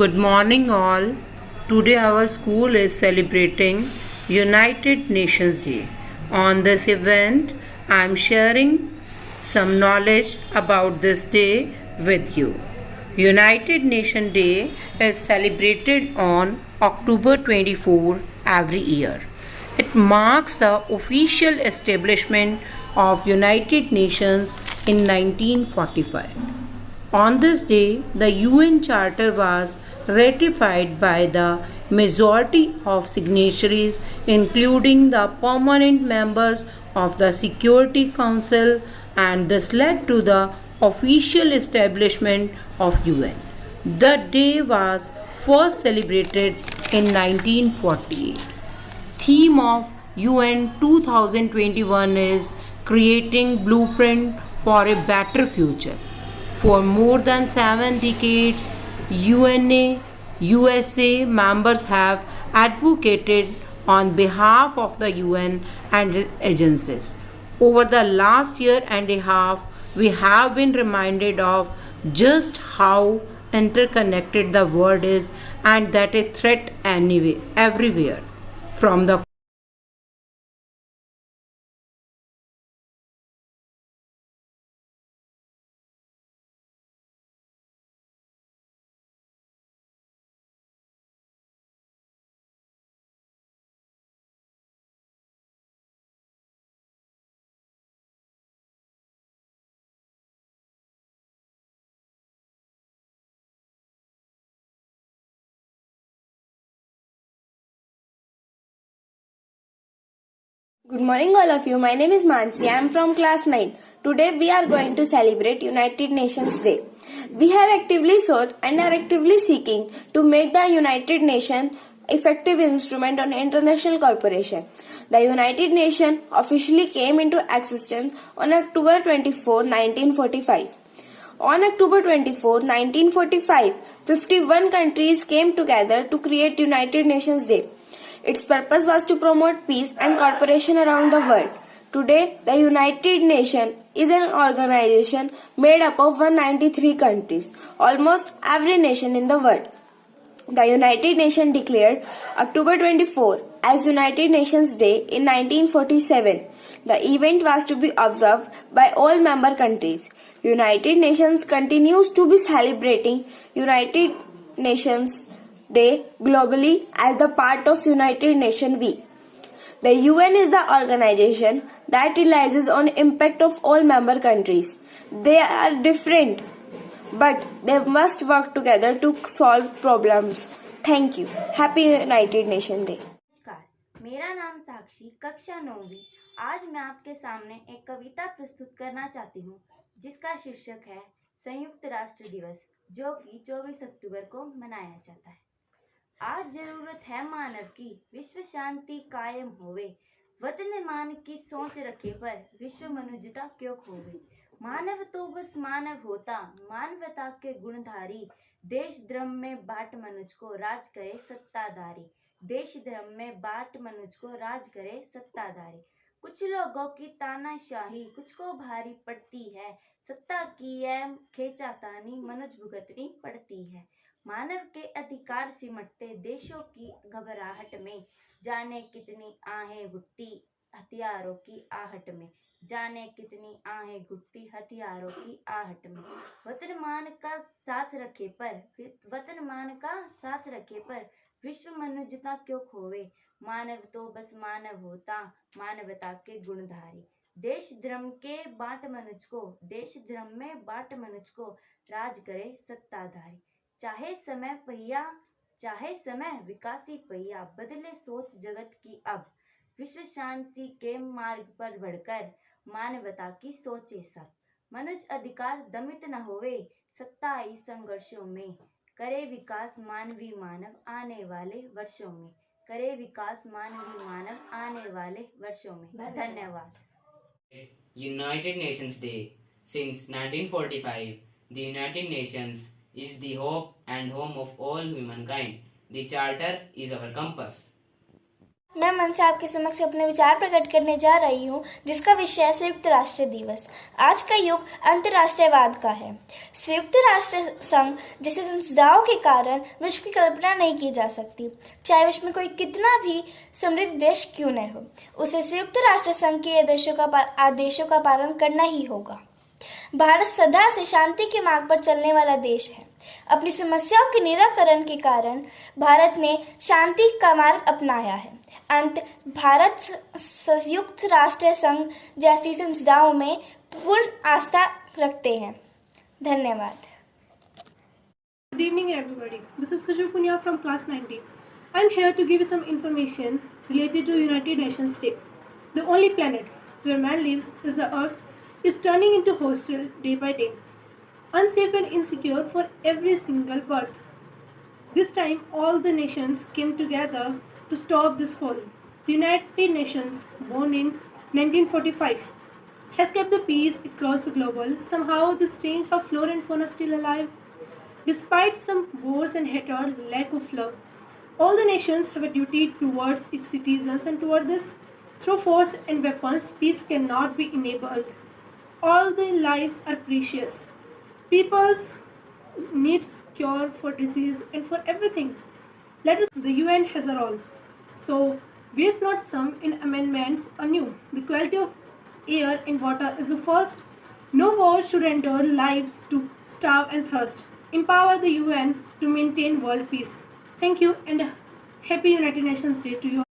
Good morning, all. Today, our school is celebrating United Nations Day. On this event, I am sharing some knowledge about this day with you. United Nations Day is celebrated on October 24 every year. It marks the official establishment of United Nations in 1945. On this day, the UN Charter was ratified by the majority of signatories, including the permanent members of the Security Council, and this led to the official establishment of UN. The day was first celebrated in 1948. Theme of UN 2021 is creating blueprint for a better future. For more than 7 decades, UNA USA members have advocated on behalf of the UN and agencies. Over the last year and a half, we have been reminded of just how interconnected the world is and that a threat everywhere from the Good morning, all of you. My name is Mansi. I am from class 9. Today we are going to celebrate United Nations Day. We have actively sought and are actively seeking to make the United Nations effective instrument on international cooperation. The United Nations officially came into existence on October 24, 1945. On October 24, 1945, 51 countries came together to create United Nations Day. Its purpose was to promote peace and cooperation around the world. Today, the United Nations is an organization made up of 193 countries, almost every nation in the world. The United Nations declared October 24 as United Nations Day in 1947. The event was to be observed by all member countries. United Nations continues to be celebrating United Nations Day globally as the part of United Nations Week. The UN is the organization that relies on impact of all member countries. They are different, but they must work together to solve problems. Thank you. Happy United Nations Day. नमस्कार, मेरा नाम साक्षी, कक्षा 9वीं। आज मैं आपके सामने एक कविता प्रस्तुत करना चाहती हूँ जिसका शीर्षक है संयुक्त राष्ट्र दिवस, जो कि 24 अक्टूबर को मनाया जाता है। आज जरूरत है मानव की, विश्व शांति कायम होवे, वतन मान की सोच रखे पर विश्व मनुष्यता क्यों खोवे। मानव तो बस मानव होता, मानवता के गुणधारी, देश धर्म में बाट मनुज को राज करे सत्ताधारी। देश धर्म में बाट मनुज को राज करे सत्ताधारी। कुछ लोगों की तानाशाही कुछ को भारी पड़ती है, सत्ता की यह खेचातानी मनुज भुगतनी पड़ती है। मानव के अधिकार सिमटते देशों की घबराहट में, जाने कितनी आहें घुटती हथियारों की आहट में, जाने कितनी आहें घुटती हथियारों की आहट में। वतन मान का साथ रखे पर विश्व मनुष्यता क्यों खोवे। मानव तो बस मानव होता, मानवता के गुणधारी। देश धर्म के बाट मनुज को, देश धर्म में बाट मनुज को राज करे सत्ताधारी। चाहे समय विकासी पहिया, बदले सोच जगत की अब, विश्व शांति के मार्ग पर बढ़कर मानवता की सोचे सब। मनुज अधिकार दमित न होवे, सत्ताई संघर्षों में, करे विकास मानवी मानव आने वाले वर्षों में, करे विकास मानवी मानव आने वाले वर्षों में। धन्यवाद। United Nations Day. Since 1945, the United Nations is the hope and home of all humankind. The Charter is our compass. मैं मन से आपके समक्ष अपने विचार प्रकट करने जा रही हूँ, जिसका विषय है संयुक्त राष्ट्र दिवस। आज का युग अंतर्राष्ट्रीयवाद का है। संयुक्त राष्ट्र संघ जैसे संस्थाओं के कारण विश्व की कल्पना नहीं की जा सकती, चाहे विश्व में कोई कितना भी समृद्ध देश क्यों न हो। उसे संयुक्त राष्ट्र संघ के आदेशों का पालन करना ही होगा। भारत सदा से शांति के मार्ग पर चलने वाला देश है। अपनी समस्याओं के निराकरण के कारण भारत ने शांति का मार्ग अपनाया है। भारत संयुक्त राष्ट्र संघ जैसी संस्थाओं में पूर्ण आस्था रखते हैं। धन्यवाद। Good evening, everybody. This is Kashmir Punya from class 90. I'm here to give you some information related to United Nations Day. The only planet where man lives is the Earth is turning into hostile day by day, unsafe and insecure for every single birth. This time, all the nations came together to stop this fall. The United Nations, born in 1945, has kept the peace across the globe. Somehow, this change of flora and fauna still alive. Despite some wars and hatred, lack of love, all the nations have a duty towards its citizens, and toward this, through force and weapons, peace cannot be enabled. All the lives are precious. People's needs cure for disease and for everything. Let us, the UN has a role. So, waste not some in amendments anew. The quality of air and water is the first. No war should endure lives to starve and thirst. Empower the UN to maintain world peace. Thank you and happy United Nations Day to you.